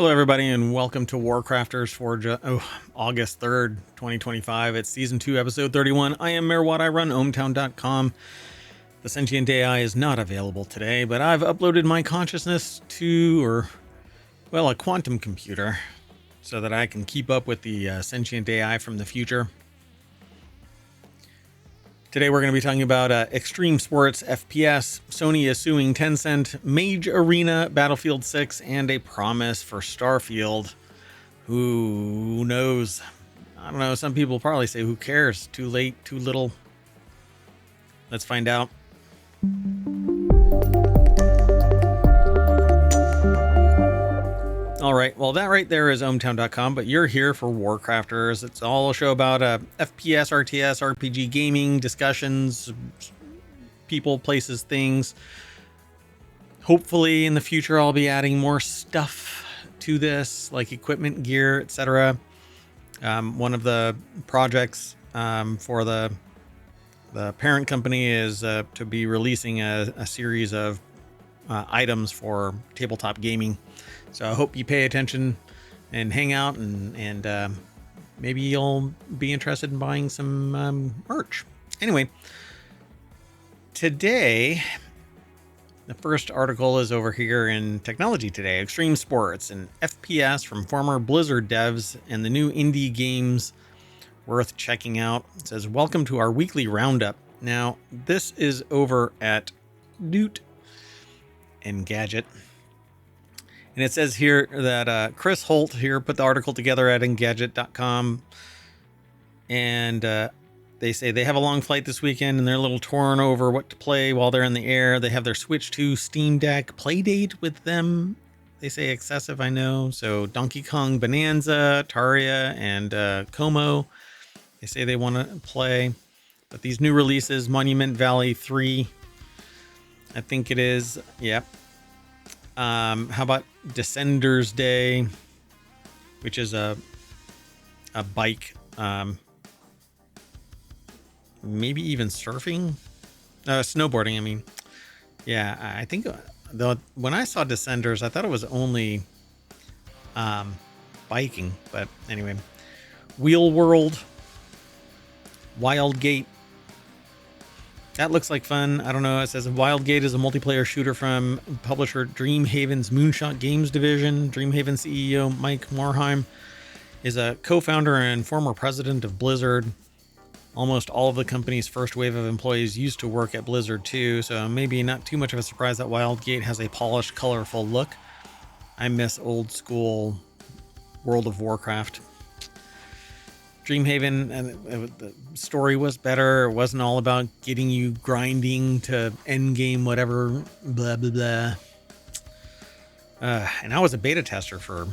Hello, everybody, and welcome to WarCrafters for August 3rd, 2025. It's Season 2, Episode 31. I am MayorWatt. I run ohmTown.com. The Sentient AI is not available today, but I've uploaded my consciousness to, a quantum computer so that I can keep up with the Sentient AI from the future. Today we're going to be talking about Extreme Sports FPS, Sony is suing Tencent, Mage Arena, Battlefield 6, and a promise for Starfield. Who knows? I don't know. Some people probably say, who cares? Too late, too little. Let's find out. All right, well, that right there is ohmTown.com, but you're here for WarCrafters. It's all a show about FPS, RTS, RPG gaming, discussions, people, places, things. Hopefully, in the future, I'll be adding more stuff to this, like equipment, gear, etc. One of the projects for the parent company is to be releasing a series of items for tabletop gaming. So I hope you pay attention and hang out, and maybe you'll be interested in buying some merch. Anyway, today, the first article is over here in TechnologyToday. Extreme Sports, an FPS from former Blizzard devs and the new indie games worth checking out. It says, welcome to our weekly roundup. Now, this is over at Doot and Gadget. And it says here that Chris Holt here put the article together at Engadget.com. And they say they have a long flight this weekend and they're a little torn over what to play while they're in the air. They have their Switch 2 Steam Deck Playdate with them. They say excessive, I know. So Donkey Kong Bonanza, Taria, and Como. They say they want to play. But these new releases, Monument Valley 3, I think it is. Yep. How about Descenders Day, which is a bike, maybe even surfing, snowboarding. I mean, yeah, I think when I saw Descenders, I thought it was only biking. But anyway, Wheel World, Wildgate. That looks like fun. I don't know. It says Wildgate is a multiplayer shooter from publisher Dreamhaven's Moonshot Games division. Dreamhaven CEO Mike Morhaime is a co-founder and former president of Blizzard. Almost all of the company's first wave of employees used to work at Blizzard too, so maybe not too much of a surprise that Wildgate has a polished, colorful look. I miss old school World of Warcraft. Dreamhaven, and the story was better. It wasn't all about getting you grinding to end game, whatever, blah, blah, blah. And I was a beta tester for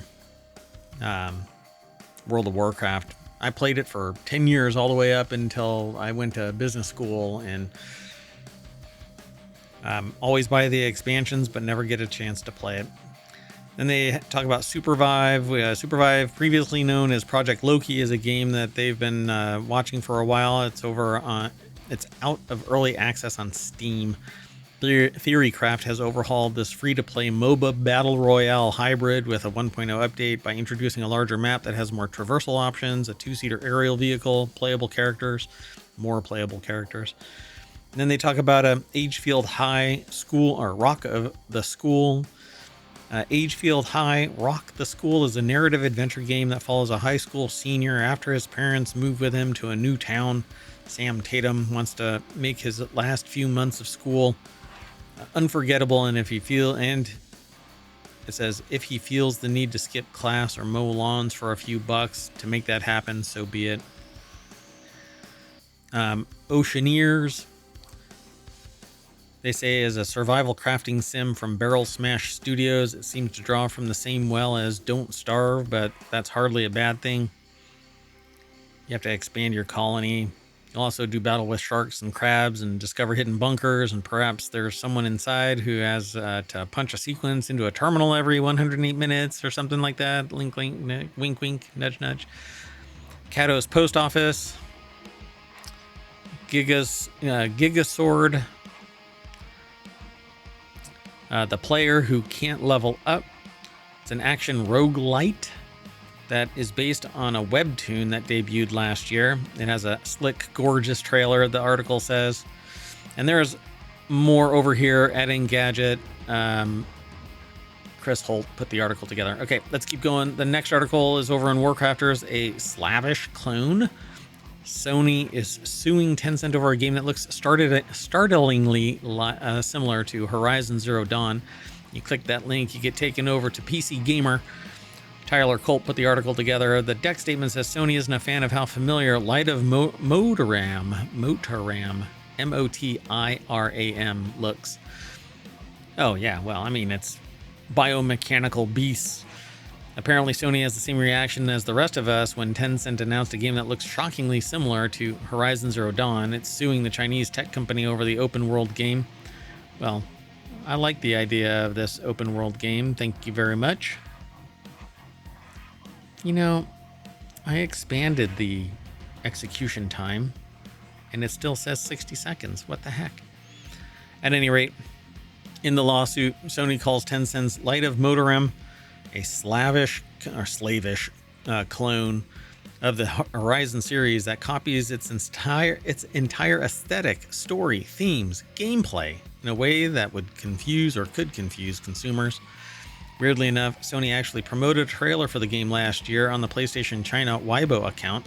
World of Warcraft. I played it for 10 years, all the way up until I went to business school, and always buy the expansions, but never get a chance to play it. Then they talk about Supervive. Supervive, previously known as Project Loki, is a game that they've been watching for a while. It's it's out of early access on Steam. Theorycraft has overhauled this free-to-play MOBA battle royale hybrid with a 1.0 update by introducing a larger map that has more traversal options, a two-seater aerial vehicle, more playable characters. And then they talk about Agefield High School, or Rock of the School. Agefield High Rock the School is a narrative adventure game that follows a high school senior after his parents move with him to a new town. Sam Tatum wants to make his last few months of school unforgettable, and it says if he feels the need to skip class or mow lawns for a few bucks to make that happen, so be it. Oceaneers, they say, is a survival crafting sim from Barrel Smash Studios. It seems to draw from the same well as Don't Starve, but that's hardly a bad thing. You have to expand your colony. You'll also do battle with sharks and crabs and discover hidden bunkers, and perhaps there's someone inside who has to punch a sequence into a terminal every 108 minutes or something like that. Link, link, wink, wink, nudge, nudge. Kato's Post Office. Gigasword. The player who can't level up. It's an action roguelite that is based on a webtoon that debuted last year. It has a slick, gorgeous trailer, the article says. And there's more over here at Engadget. Chris Holt put the article together. Okay, let's keep going. The next article is over on WarCrafters, a slavish clone. Sony is suing Tencent over a game that looks startlingly similar to Horizon Zero Dawn. You click that link, you get taken over to PC Gamer. Tyler Colt put the article together. The deck statement says Sony isn't a fan of how familiar Light of Motoram, M-O-T-I-R-A-M, looks. Oh, yeah, well, I mean, it's biomechanical beasts. Apparently, Sony has the same reaction as the rest of us when Tencent announced a game that looks shockingly similar to Horizon Zero Dawn. It's suing the Chinese tech company over the open world game. Well, I like the idea of this open world game. Thank you very much. You know, I expanded the execution time, and it still says 60 seconds. What the heck? At any rate, in the lawsuit, Sony calls Tencent's Light of Motoram a slavish clone of the Horizon series that copies its entire aesthetic, story, themes, gameplay in a way that would confuse or could confuse consumers. Weirdly enough, Sony actually promoted a trailer for the game last year on the PlayStation China Weibo account.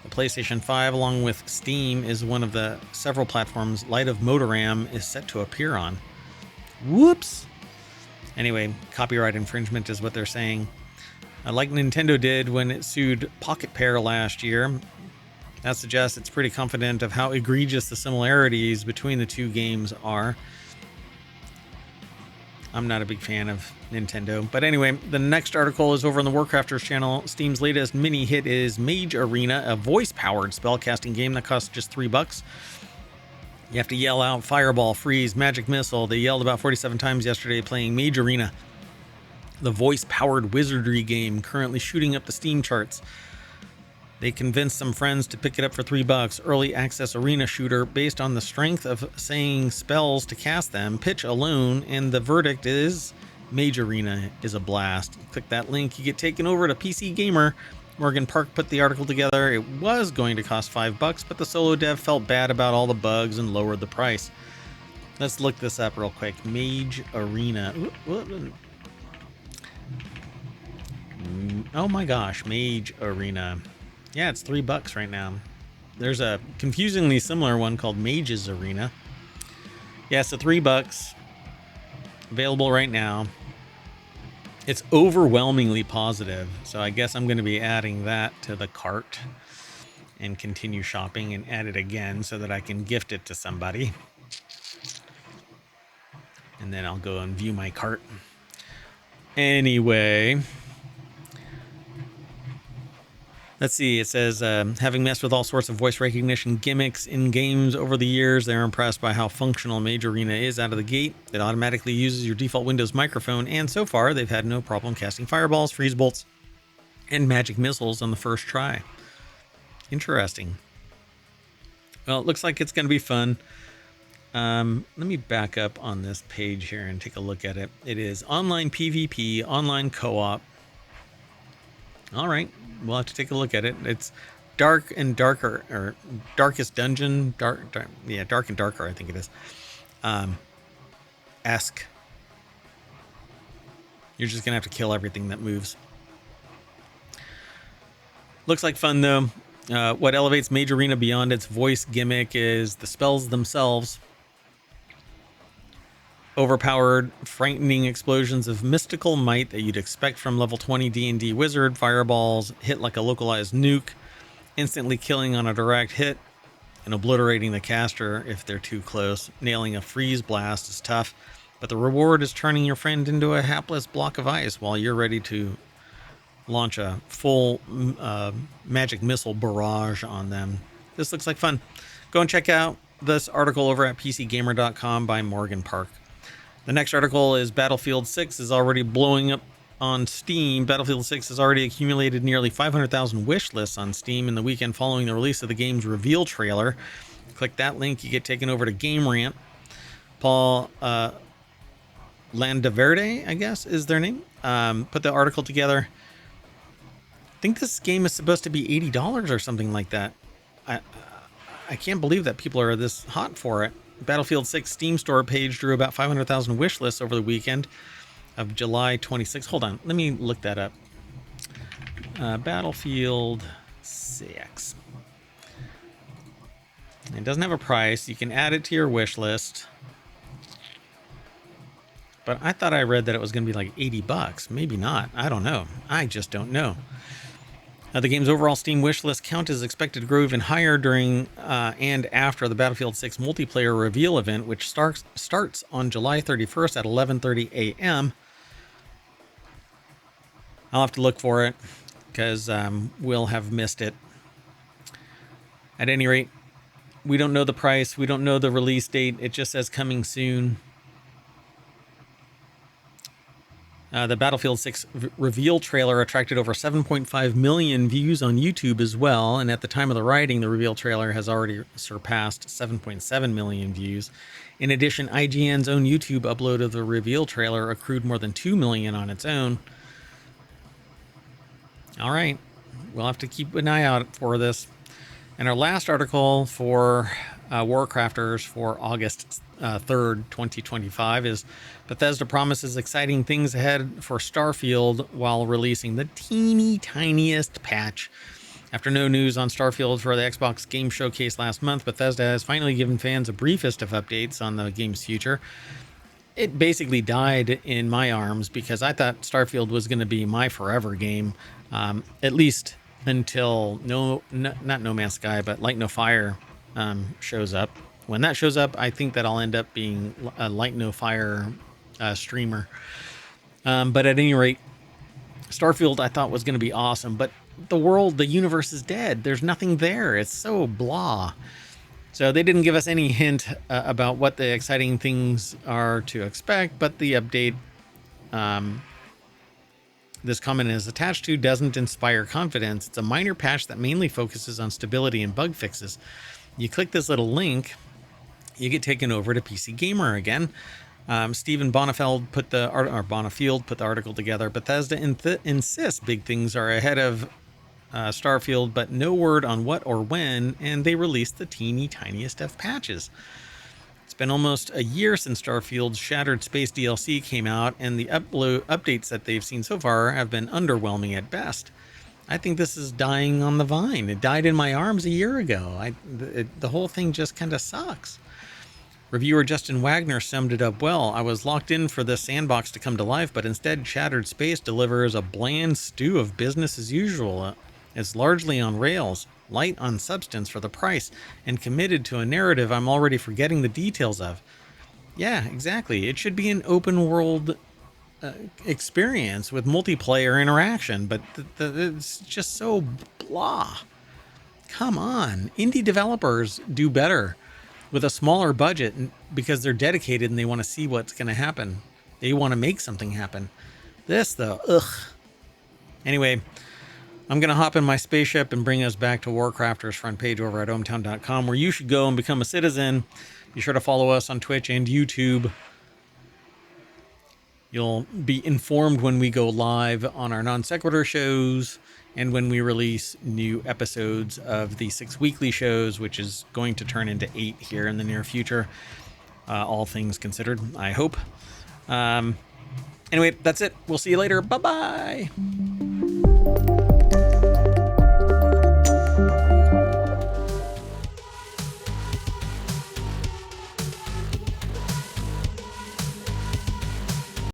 The PlayStation 5, along with Steam, is one of the several platforms Light of Motoram is set to appear on. Whoops! Anyway, copyright infringement is what they're saying. Like Nintendo did when it sued Pocket Pair last year. That suggests it's pretty confident of how egregious the similarities between the two games are. I'm not a big fan of Nintendo. But anyway, the next article is over on the WarCrafters channel. Steam's latest mini hit is Mage Arena, a voice-powered spellcasting game that costs just $3. You have to yell out Fireball, Freeze, Magic Missile. They yelled about 47 times yesterday playing Mage Arena, the voice-powered wizardry game currently shooting up the Steam charts. They convinced some friends to pick it up for $3. Early access arena shooter based on the strength of saying spells to cast them, pitch alone, and the verdict is Mage Arena is a blast. Click that link, you get taken over to PC Gamer. Morgan Park put the article together. It was going to cost $5, but the solo dev felt bad about all the bugs and lowered the price. Let's look this up real quick. Mage Arena. Oh my gosh, Mage Arena. Yeah, it's $3 right now. There's a confusingly similar one called Mage's Arena. Yeah, so $3. Available right now. It's overwhelmingly positive, so I guess I'm going to be adding that to the cart and continue shopping and add it again so that I can gift it to somebody. And then I'll go and view my cart. Anyway, let's see. It says, having messed with all sorts of voice recognition gimmicks in games over the years, they're impressed by how functional Mage Arena is out of the gate. It automatically uses your default Windows microphone, and so far, they've had no problem casting fireballs, freeze bolts, and magic missiles on the first try. Interesting. Well, it looks like it's going to be fun. Let me back up on this page here and take a look at it. It is online PvP, online co-op. All right. We'll have to take a look at it. It's dark and darker, or darkest dungeon, dark and darker, I think it is. Esque. You're just gonna have to kill everything that moves. Looks like fun though. What elevates Mage Arena beyond its voice gimmick is the spells themselves. Overpowered, frightening explosions of mystical might that you'd expect from level 20 D&D wizard. Fireballs hit like a localized nuke, instantly killing on a direct hit and obliterating the caster if they're too close. Nailing a freeze blast is tough, but the reward is turning your friend into a hapless block of ice while you're ready to launch a full magic missile barrage on them. This looks like fun. Go and check out this article over at PCGamer.com by Morgan Park. The next article is Battlefield 6 is already blowing up on Steam. Battlefield 6 has already accumulated nearly 500,000 wish lists on Steam in the weekend following the release of the game's reveal trailer. Click that link, you get taken over to Game Rant. Paul Landaverde, I guess is their name, put the article together. I think this game is supposed to be $80 or something like that. I can't believe that people are this hot for it. Battlefield 6 Steam store page drew about 500,000 wish lists over the weekend of July 26. Hold on, let me look that up. Battlefield 6. It doesn't have a price. You can add it to your wish list. But I thought I read that it was going to be like 80 bucks. Maybe not. I don't know. I just don't know. The game's overall Steam wishlist count is expected to grow even higher during and after the Battlefield 6 multiplayer reveal event, which starts on July 31st at 11:30 a.m. I'll have to look for it because we'll have missed it. At any rate, we don't know the price. We don't know the release date. It just says coming soon. The Battlefield 6 reveal trailer attracted over 7.5 million views on YouTube as well, and at the time of the writing, the reveal trailer has already surpassed 7.7 million views. In addition, IGN's own YouTube upload of the reveal trailer accrued more than 2 million on its own. All right, we'll have to keep an eye out for this. And our last article for WarCrafters for August 3rd, 2025 is Bethesda promises exciting things ahead for Starfield while releasing the teeny tiniest patch. After no news on Starfield for the Xbox Game Showcase last month, Bethesda has finally given fans a briefest of updates on the game's future. It basically died in my arms because I thought Starfield was going to be my forever game, at least until not No Man's Sky, but Light No Fire shows up. When that shows up, I think that I'll end up being a Light No Fire streamer. But at any rate, Starfield I thought was going to be awesome, but the universe is dead. There's nothing there. It's so blah. So they didn't give us any hint about what the exciting things are to expect, but the update this comment is attached to doesn't inspire confidence. It's a minor patch that mainly focuses on stability and bug fixes. You click this little link, you get taken over to PC Gamer again. Stephen Bonifield put the article together. Bethesda insists big things are ahead of Starfield, but no word on what or when, and they released the teeny tiniest of patches. It's been almost a year since Starfield's Shattered Space DLC came out, and the updates that they've seen so far have been underwhelming at best. I think this is dying on the vine. It died in my arms a year ago. The whole thing just kind of sucks. Reviewer Justin Wagner summed it up well. I was locked in for this sandbox to come to life, but instead Shattered Space delivers a bland stew of business as usual. It's largely on rails, light on substance for the price, and committed to a narrative I'm already forgetting the details of. Yeah, exactly. It should be an open world experience with multiplayer interaction, but it's just so blah. Come on. Indie developers do better with a smaller budget because they're dedicated and they want to see what's going to happen. They want to make something happen. This, though, ugh. Anyway, I'm going to hop in my spaceship and bring us back to WarCrafters front page over at ohmTown.com, where you should go and become a citizen. Be sure to follow us on Twitch and YouTube. You'll be informed when we go live on our Non Sequitur shows and when we release new episodes of the 6 weekly shows, which is going to turn into 8 here in the near future. All things considered, I hope. Anyway, that's it. We'll see you later. Bye-bye.